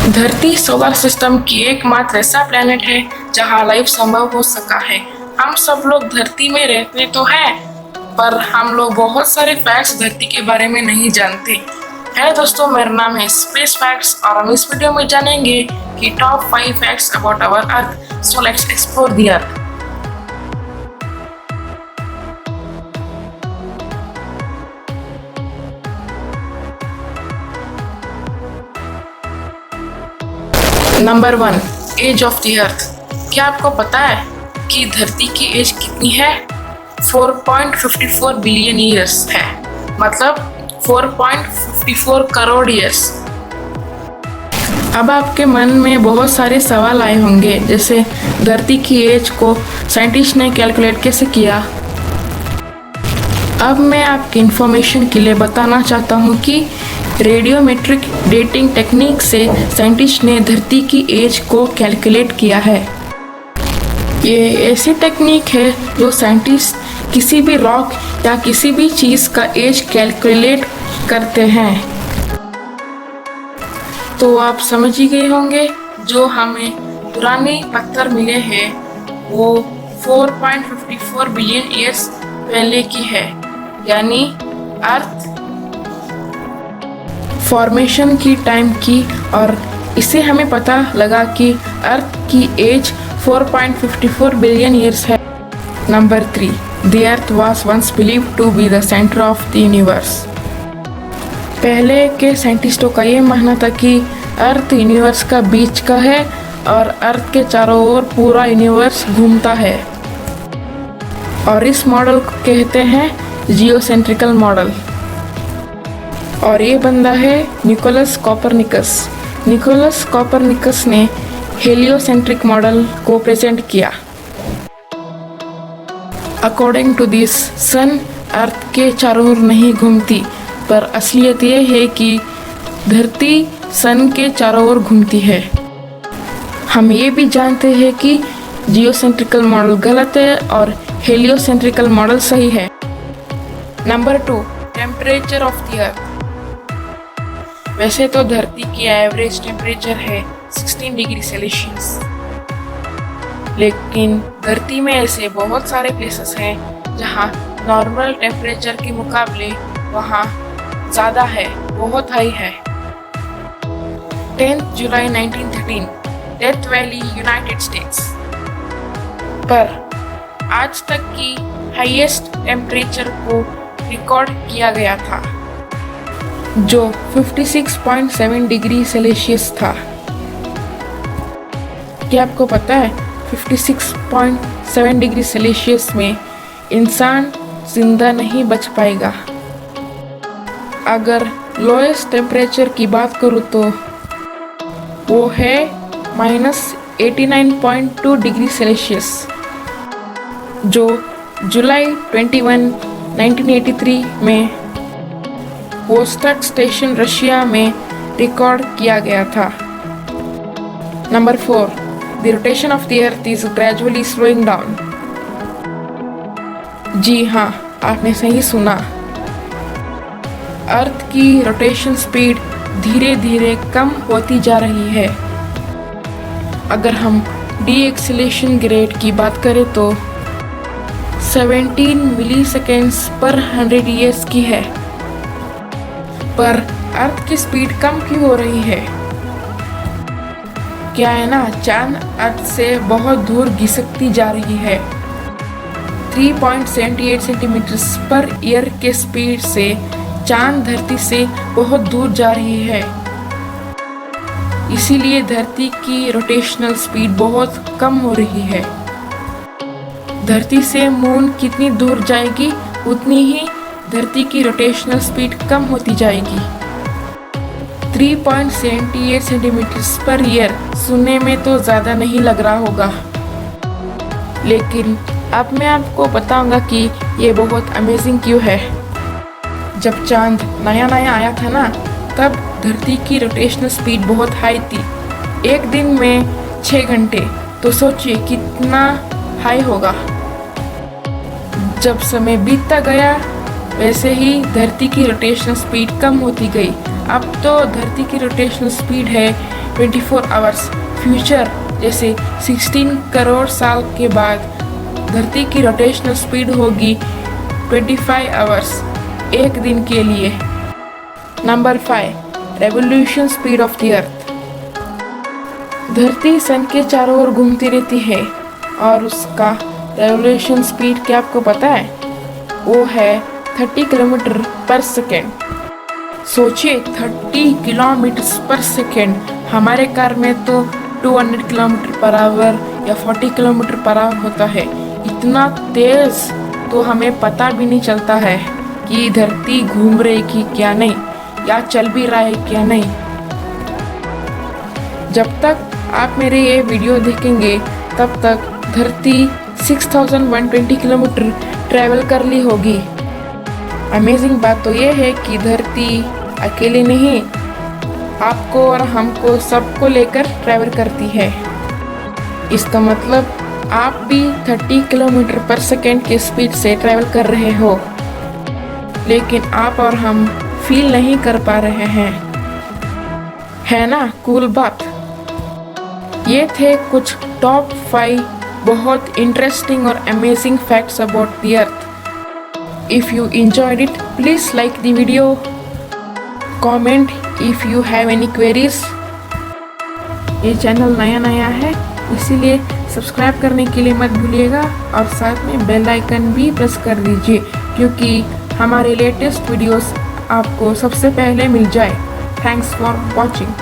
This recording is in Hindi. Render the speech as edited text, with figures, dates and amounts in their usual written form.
धरती सोलर सिस्टम की एकमात्र ऐसा प्लेनेट है जहां लाइफ संभव हो सका है। हम सब लोग धरती में रहते तो हैं, पर हम लोग बहुत सारे फैक्ट्स धरती के बारे में नहीं जानते। हेलो दोस्तों, मेरा नाम है स्पेस फैक्ट्स और हम इस वीडियो में जानेंगे कि top 5 facts about our earth. So let's explore the earth. Number 1, age of the earth. क्या आपको पता है कि धरती की एज कितनी है? 4.54 बिलियन ईयर्स है, मतलब 4.54 करोड़ ईयर्स। अब आपके मन में बहुत सारे सवाल आए होंगे, जैसे धरती की एज को साइंटिस्ट ने कैलकुलेट कैसे किया। अब मैं आपकी इंफॉर्मेशन के लिए बताना चाहता हूँ कि रेडियोमेट्रिक डेटिंग टेक्निक से साइंटिस्ट ने धरती की एज को कैलकुलेट किया है। ये ऐसी टेक्निक है जो साइंटिस्ट किसी भी रॉक या किसी भी चीज़ का एज कैलकुलेट करते हैं। तो आप समझ ही गए होंगे, जो हमें पुराने पत्थर मिले हैं वो 4.54 बिलियन ईयर्स पहले की है, यानी अर्थ फॉर्मेशन की टाइम की, और इससे हमें पता लगा कि अर्थ की एज 4.54 बिलियन ईयर्स है। Number 3, the earth was once believed to be the centre of the universe. पहले के साइंटिस्टों का ये मानना था कि अर्थ यूनिवर्स का बीच का है और अर्थ के चारों ओर पूरा यूनिवर्स घूमता है, और इस मॉडल को कहते हैं जियोसेंट्रिकल मॉडल। और ये बंदा है निकोलस कॉपरनिकस। निकोलस कॉपरनिकस ने हेलियोसेंट्रिक मॉडल को प्रेजेंट किया। अकॉर्डिंग टू दिस, सन अर्थ के चारों ओर नहीं घूमती, पर असलियत ये है कि धरती सन के चारों ओर घूमती है। हम ये भी जानते हैं कि जियोसेंट्रिकल मॉडल गलत है और हेलियोसेंट्रिकल मॉडल सही है। नंबर 2, टेम्परेचर ऑफ द अर्थ। वैसे तो धरती की एवरेज टेम्परेचर है 16 डिग्री सेल्सियस, लेकिन धरती में ऐसे बहुत सारे प्लेसेस हैं जहां नॉर्मल टेम्परेचर के मुकाबले वहां ज़्यादा है, बहुत हाई है। 10 जुलाई 1913, डेथ वैली, यूनाइटेड स्टेट्स पर आज तक की हाईएस्ट टेम्परेचर को रिकॉर्ड किया गया था, जो 56.7 डिग्री सेल्सियस था। क्या आपको पता है 56.7 डिग्री सेल्सियस में इंसान जिंदा नहीं बच पाएगा। अगर लोएस्ट टेम्परेचर की बात करूँ तो वो है -89.2 डिग्री सेल्सियस, जो जुलाई 21, 1983 में वोस्टक स्टेशन रशिया में रिकॉर्ड किया गया था। Number 4, the rotation of the earth is gradually slowing down. जी हाँ, आपने सही सुना। अर्थ की रोटेशन स्पीड धीरे धीरे कम होती जा रही है। अगर हम डीएक्सेलेरेशन रेट की बात करें तो 17 मिलीसेकेंड्स पर 100 ईयर्स की है। पर अर्थ की स्पीड कम क्यों हो रही है? क्या है ना, चांद अर्थ से बहुत दूर घिसकती जा रही है। 3.78 सेंटीमीटर पर ईयर के स्पीड से चांद धरती से बहुत दूर जा रही है। इसीलिए धरती की रोटेशनल स्पीड बहुत कम हो रही है। धरती से मून कितनी दूर जाएगी, उतनी ही धरती की रोटेशनल स्पीड कम होती जाएगी। 3.78 सेंटीमीटर पर ईयर सुनने में तो ज़्यादा नहीं लग रहा होगा, लेकिन अब मैं आपको बताऊंगा कि ये बहुत अमेजिंग क्यों है। जब चांद नया नया आया था ना, तब धरती की रोटेशनल स्पीड बहुत हाई थी, एक दिन में 6 घंटे। तो सोचिए कितना हाई होगा। जब समय बीतता गया, वैसे ही धरती की रोटेशनल स्पीड कम होती गई। अब तो धरती की रोटेशनल स्पीड है 24 आवर्स। फ्यूचर जैसे 16 करोड़ साल के बाद धरती की रोटेशनल स्पीड होगी 25 आवर्स, एक दिन के लिए। Number 5, revolution speed of the अर्थ। धरती सन के चारों ओर घूमती रहती है और उसका रेवोल्यूशन स्पीड क्या आपको पता है? वो है 30 किलोमीटर पर सेकेंड। सोचिए 30 किलोमीटर पर सेकेंड। हमारे कार में तो 200 किलोमीटर पर आवर या 40 किलोमीटर पर आवर होता है। इतना तेज तो हमें पता भी नहीं चलता है कि धरती घूम रही कि क्या नहीं, या चल भी रहा है क्या नहीं। जब तक आप मेरे ये वीडियो देखेंगे तब तक धरती 6120 किलोमीटर ट्रैवल कर ली होगी। अमेजिंग बात तो ये है कि धरती अकेले नहीं, आपको और हमको सबको लेकर ट्रैवल करती है। इसका मतलब आप भी 30 किलोमीटर पर सेकेंड के स्पीड से ट्रैवल कर रहे हो, लेकिन आप और हम फील नहीं कर पा रहे हैं। है ना कूल बात? ये थे कुछ टॉप 5 बहुत इंटरेस्टिंग और amazing facts about the earth. If you enjoyed it, please like the video, comment if you have any queries। ये चैनल नया है, इसीलिए सब्सक्राइब करने के लिए मत भूलिएगा और साथ में बेल आइकन भी प्रेस कर दीजिए, क्योंकि हमारे लेटेस्ट वीडियोस आपको सबसे पहले मिल जाए। Thanks for watching.